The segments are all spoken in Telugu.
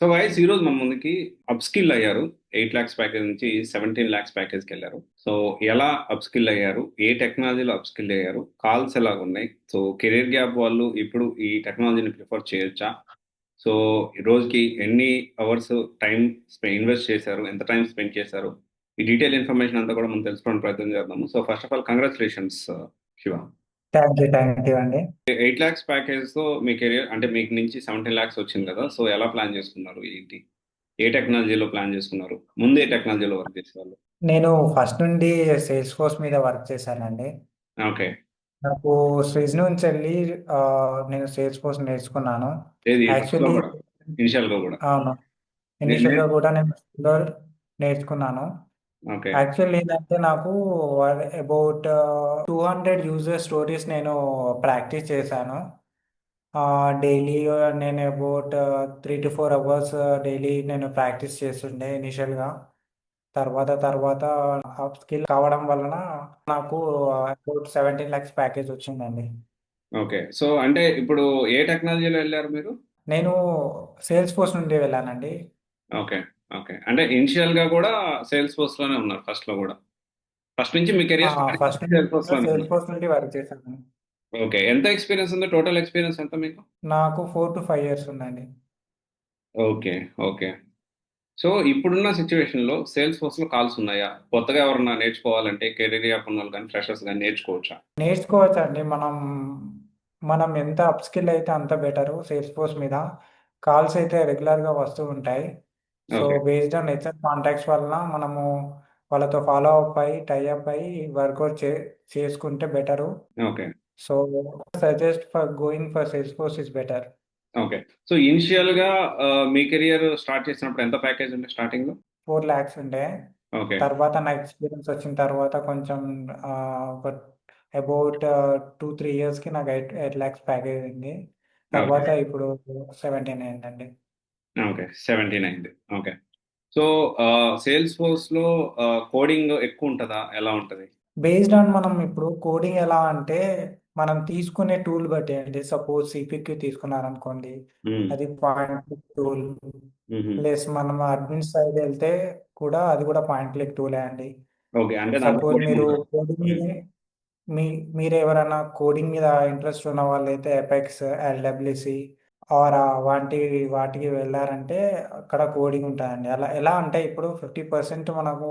సో గైస్ ఈరోజు మన ముందుకి అప్‌స్కిల్ అయ్యారు. 8,00,000 ప్యాకేజ్ నుంచి 17,00,000 ప్యాకేజ్‌కెళ్లారు. సో ఎలా అప్‌స్కిల్ అయ్యారు? ఏ టెక్నాలజీలో అప్‌స్కిల్ అయ్యారు? కాల్స్ ఎలాగున్నాయి? సో కెరియర్ గ్యాప్ వాళ్ళు ఇప్పుడు ఈ టెక్నాలజీని ప్రిఫర్ చేయొచ్చా? సో రోజుకి ఎన్ని అవర్స్ టైమ్ ఇన్వెస్ట్ చేశారు? ఎంత టైమ్ స్పెండ్ చేశారు? ఈ డీటెయిల్ ఇన్ఫర్మేషన్ అంతా కూడా మనం తెలుసుకోవడానికి ప్రయత్నం చేద్దాము. So first of all congratulations Shiva. Thank you అండి. 8,00,000 ప్యాకేజ్‌తో మీ కెరియర్ అంటే మీకు నుంచి 17,00,000 వచ్చింది కదా! సో ఎలా ప్లాన్ చేసుకున్నారు? ఏంటి? ఏ టెక్నాలజీలో ప్లాన్ చేసుకున్నారు? ముందు ఏ టెక్నాలజీలో వర్క్ చేసేవాళ్ళు? నేను ఫస్ట్ నుండి సేల్స్ ఫోర్స్ మీద వర్క్ చేశానండి. ఓకే. నాకు స్విస్ నుంచెళ్ళి నేను సేల్స్ ఫోర్స్ నేర్చుకున్నాను. ఏది ఫస్ట్‌లో యాక్చువల్లీ కూడా? ఇనిషియల్‌గా కూడా? అవును. నే నే ఇనీషియల్‌గా కూడా నేను స్విస్‌లో నేర్చుకున్నాను. ఓకే. యాక్చువల్లీ ఏంటంటే నాకు అబౌట్ 200 యూజర్ స్టోరీస్ నేను ప్రాక్టీస్ చేశాను. డైలీ నేను అబౌట్ 3-4 అవర్స్ డైలీ నేను ప్రాక్టీస్ చేస్తుండే ఇనీషియల్‌గా. తర్వాత అప్ స్కిల్ కావడం వలన నాకు అబౌట్ 17,00,000 ప్యాకేజ్ వచ్చిందండి. ఓకే. సో అంటే ఇప్పుడు ఏ టెక్నాలజీలో ఎళ్లారు మీరు? నేను సేల్స్ ఫోర్స్ నుండి వెళ్ళానండి. ఓకే. ఓకే. అంటే ఇనిషియల్‌గా కూడా సేల్స్ ఫోర్స్‌లోనే ఉన్నారు ఫస్ట్‌లో కూడా. ఫస్ట్ నుంచి మీ కెరియర్ స్టార్టింగ్ ఫస్ట్ నుంచి నుండి సేల్స్ కూడా ఫోర్స్‌లోనే సేల్స్ ఉన్నారు. ఫోర్స్ నుండి వర్క్ చేశాను. ఓకే. ఎంత ఎక్స్‌పీరియన్స్ ఉంది? టోటల్ ఎక్స్‌పీరియన్స్ ఎంత మీకు? నాకు 4-5 ఇయర్స్ ఉందండి. ఓకే. ఓకే. సో, ఇప్పుడున్న సిట్యుయేషన్‌లో సేల్స్ ఫోర్స్‌లో కాల్స్ ఉన్నాయా? కొత్తగా ఎవరన్నా నేర్చుకోవాలంటే కెరీర్ గ్యాప్ ఉన్నోళ్ళు గాని, ఫ్రెషర్స్ గాని నేర్చుకోవచ్చా? నేర్చుకోవచ్చండి. మనం ఎంత అప్ స్కిల్ అయితే అంత బెటరు సేల్స్ ఫోర్స్ మీద. కాల్స్ అయితే రెగ్యులర్‌గా వస్తూ ఉంటాయి. So, okay. Based on HR contacts వలన మనము వాళ్ళతో ఫాలో అప్ అయ్యి, టై అప్ అయ్యి వర్కౌట్ చేసుకుంటే better. Okay. So suggest for going for Salesforce is better. Okay. So, ఇనిషియల్‌గా మీ కెరియర్ స్టార్ట్ చేసినప్పుడు ఎంత ప్యాకేజ్ ఉండే స్టార్టింగ్‌లో? 4 లాక్స్ ఉండే. ఓకే. తర్వాత నా ఎక్స్‌పీరియన్స్ వచ్చిన తర్వాత కొంచెం ఒక అబౌట్ 2-3 ఇయర్స్‌కి నాకు 8 లాక్స్ ప్యాకేజ్ అయింది. ఓకే. తర్వాత ఇప్పుడు 17 అయిందండి. ఓకే. 17 అయింది. ఓకే. సో, సేల్స్ ఫోర్స్‌లో కోడింగ్ ఎక్కువుంటదా? ఎలా ఉంటది? బేస్డ్ ఆన్ మనం ఇప్పుడు కోడింగ్ ఎలా అంటే, మనం తీసుకునే టూల్ బట్టి అండి. సపోజ్ సీపీక్యూ తీసుకున్నారనుకోండి. హ్మ్. అది పాయింట్ క్లిక్ టూల్. హుహు. ప్లస్ మనం అడ్మిన్ సైడ్ ఎళ్తే కూడా అది కూడా పాయింట్ క్లిక్ టూలే అండి. ఓకే. అంటే దాంట్లో సపోజ్ కోడింగ్ మీరు ఉండదు. కోడింగ్ హ్మ్. మీదే మీ మీరెవరైనా కోడింగ్ మీద ఇంట్రెస్ట్ ఉన్న వాళ్ళైతే ఎపెక్స్, ఎల్‌డబ్ల్యూసీ ఆర్ వాటికి వెళ్లారంటే అక్కడ కోడింగ్ ఉంటదండి. అలా ఎలా అంటే ఇప్పుడు 50% మనకు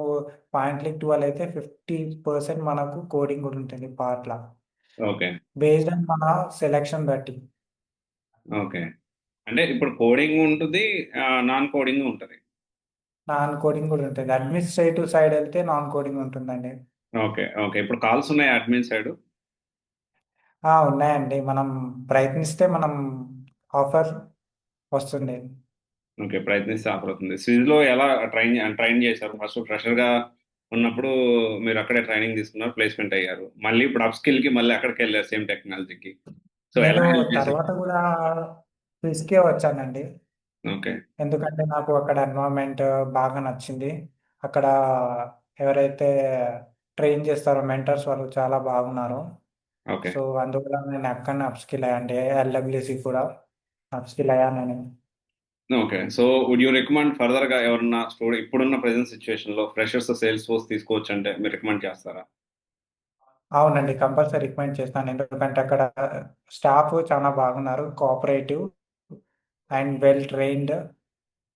పాయింట్ క్లిక్ టూల్ అయితే 50% మనకు కోడింగ్ కూడా ఉంటుంది పార్ట్‌ల. ఓకే. బేస్డ్ ఆన్ మన సెలక్షన్ బట్టి. ఓకే. అంటే ఇప్పుడు కోడింగ్ ఉంటది. నాన్ కోడింగ్ ఉంటది. నాన్ కోడింగ్ కూడా ఉంటుంది. అడ్మినిస్ట్రేటివ్ సైడ్ ఎళ్తే నాన్ కోడింగ్ ఉంటుందండి. ఓకే. ఓకే. ఇప్పుడు కాల్స్ ఉన్నాయా అడ్మిన్ సైడు? ఉన్నాయండి. మనం ప్రయత్నిస్తే ఆఫర్ వస్తుంది. ఓకే. ప్రయత్నిస్తే ఆఫర్ అవుతుంది. స్విగ్గీలో ఎలా ట్రైన్ చేశారు? ఫస్ట్ ఫ్రెషర్‌గా ఉన్నప్పుడు మీరక్కడే ట్రైనింగ్ తీసుకున్నారు. ప్లేస్‌మెంట్ అయ్యారు. మళ్ళీ ఇప్పుడు అప్ స్కిల్‌కి మళ్ళీ అక్కడికెళ్లారు సేమ్ టెక్నాలజీకి. సో, నేను ఎలా హెల్ప్ చేశారు? తర్వాత గూడా క్విజ్‌కే వచ్చానండి. ఓకే. ఎందుకంటే నాకు అక్కడ ఎన్విరాన్మెంట్ బాగా నచ్చింది. అక్కడ ఎవరైతే ట్రైన్ చేస్తారో మెంటర్స్ వాళ్ళు చాలా బాగున్నారు. ఓకే. సో, అందువల్ల నేను అక్కడనే అప్‌స్కిల్ అయ్యానండి. ఎల్‌డబ్ల్యూసీ కూడా అప్‌స్కిల్ అయ్యాను నేను. Okay. So, would you recommend ఫర్దర్‌గా ఎవరన్నా ఇప్పుడున్న ప్రెజెంట్ సిట్యుయేషన్‌లో ఫ్రెషర్స్ సేల్స్ ఫోర్స్ తీసుకోవచ్చంటే మీరు రికమెండ్ చేస్తారా? అవునండి. కంపల్సరీ రికమెండ్ చేస్తాను. ఎందుకంటే అక్కడ స్టాఫ్ చాలా బాగున్నారు. Cooperative and well trained.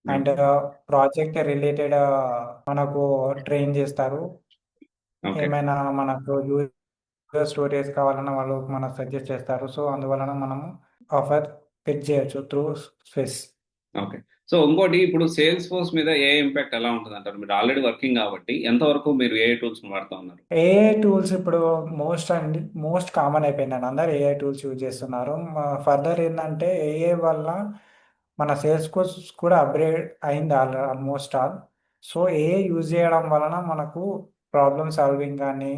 And okay. Project related మనకు ట్రైన్ చేస్తారు. ఓకే. ఏమైనా మనకు స్టోరేజ్ కావాలన్నా వాళ్ళు మనకు సజెస్ట్ చేస్తారు. సో, అందువలన మనము ఆఫర్ పిక్ చేయొచ్చు త్రూ స్విస్. ఓకే. సో, ఇంకోటి ఇప్పుడు సేల్స్ ఫోర్స్ మీద ఏఐ ఇంపాక్ట్ ఎలా ఉంటదంటారు? మీరు ఆల్రెడీ వర్కింగ్ కాబట్టి ఎంతవరకు మీరు ఏఐ టూల్స్‌ని వాడుతా ఉన్నారు? ఏఐ టూల్స్ ఇప్పుడు మోస్ట్ కామన్ అయిపోయిందండి. అందరూ ఏఐ టూల్స్ యూజ్ చేస్తున్నారు. ఫర్దర్ ఏందంటే ఏఐ వల్ల మన సేల్స్ కోర్స్ కూడా అప్‌గ్రేడ్ అయింది almost all. So, AI use చేయడం వలన మనకు ప్రాబ్లమ్ సాల్వింగ్ గాని,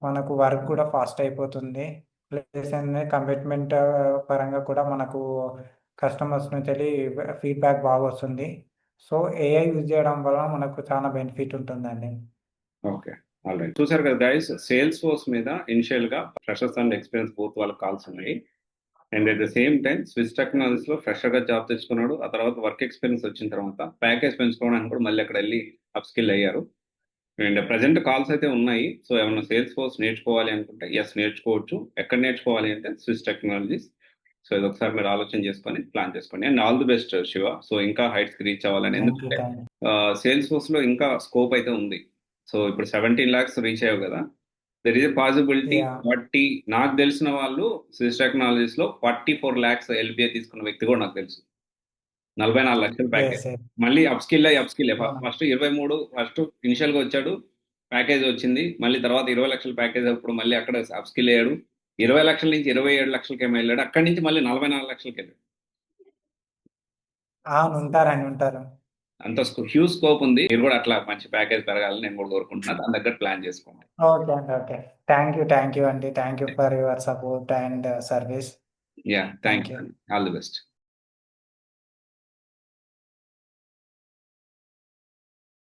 మనకు వర్క్ కూడా ఫాస్ట్ అయిపోతుంది. ప్లస్ ఏంది కమిట్మెంట్ పరంగా కూడా మనకు కస్టమర్స్ నుంచెల్లి ఫీడ్‌బ్యాక్ బాగొస్తుంది. సో, ఏఐ యూజ్ చేయడం వలన మనకు చాలా బెనిఫిట్ ఉంటుందండి. ఓకే. ఆల్‌రైట్. చూసారు కదా గైస్ సేల్స్ ఫోర్స్ మీద ఇనిషియల్‌గా ఫ్రెషర్స్ అండ్ ఎక్స్‌పీరియన్స్ బోత్ వాళ్ళకి కాల్స్ ఉన్నాయి. And at the same time Swiss technologies లో ఫ్రెషర్ గా జాబ్ తెచ్చుకున్నాడు. ఆ తర్వాత వర్క్ ఎక్స్పీరియన్స్ వచ్చిన తర్వాత ప్యాకేజ్ పెంచుకోవడానికి కూడా మళ్ళీ అక్కడ వెళ్ళి అప్ స్కిల్ అయ్యారు. అండ్ ప్రజెంట్ కాల్స్ అయితే ఉన్నాయి. సో ఏమన్నా సేల్స్ ఫోర్స్ నేర్చుకోవాలి అనుకుంటే ఎస్ నేర్చుకోవచ్చు. ఎక్కడ నేర్చుకోవాలి అంటే స్విస్ టెక్నాలజీస్. సో ఇది ఒకసారి మీరు ఆలోచన చేసుకొని ప్లాన్ చేసుకోండి. And all the best Shiva. So ఇంకా హైట్స్ కి రీచ్ అవ్వాలని, థ్యాంక్ యూ ఎందుకంటే థ్యాంక్ యూ. సేల్స్ ఫోర్స్ లో ఇంకా స్కోప్ అయితే ఉంది. సో ఇప్పుడు 17 lakhs రీచ్ అయ్యావు కదా, there is a possibility yeah 40. నాకు తెలిసిన వాళ్ళు స్విస్ టెక్నాలజీస్ లో 44 lakhs ఎల్బిఐ తీసుకున్న వ్యక్తి కూడా నాకు తెలుసు. 44 లక్షల ప్యాకేజ్. ఎస్ ఎస్ మళ్ళీ అప్ స్కిల్ అవును. ఫస్ట్ 23 ఫస్ట్ ఇనిషియల్ గా వచ్చాడు, ప్యాకేజ్ వచ్చింది. మళ్ళీ తర్వాత 20 లక్షల ప్యాకేజ్ అప్పుడు మళ్ళీ అక్కడ అప్ స్కిల్ అయ్యాడు. 20 లక్షల నుంచి 27 లక్షలకి ఏమో వెళ్ళాడు. అక్కడి నుంచి మళ్ళీ 44 లక్షలకి వెళ్ళాడు. అవును, ఉంటారండి, ఉంటారు. అంత హ్యూజ్ స్కోప్ ఉంది. మీరు కూడా అట్లా మంచి ప్యాకేజ్ పెరగాలని నేను కూడా కోరుకుంటున్నాను. దాని దగ్గర ప్లాన్ చేసుకోండి. ఓకే అండి, ఓకే. థ్యాంక్ యూ అండి. Thank you for your support and service. Yeah, thank thank you you. అండి. All the best.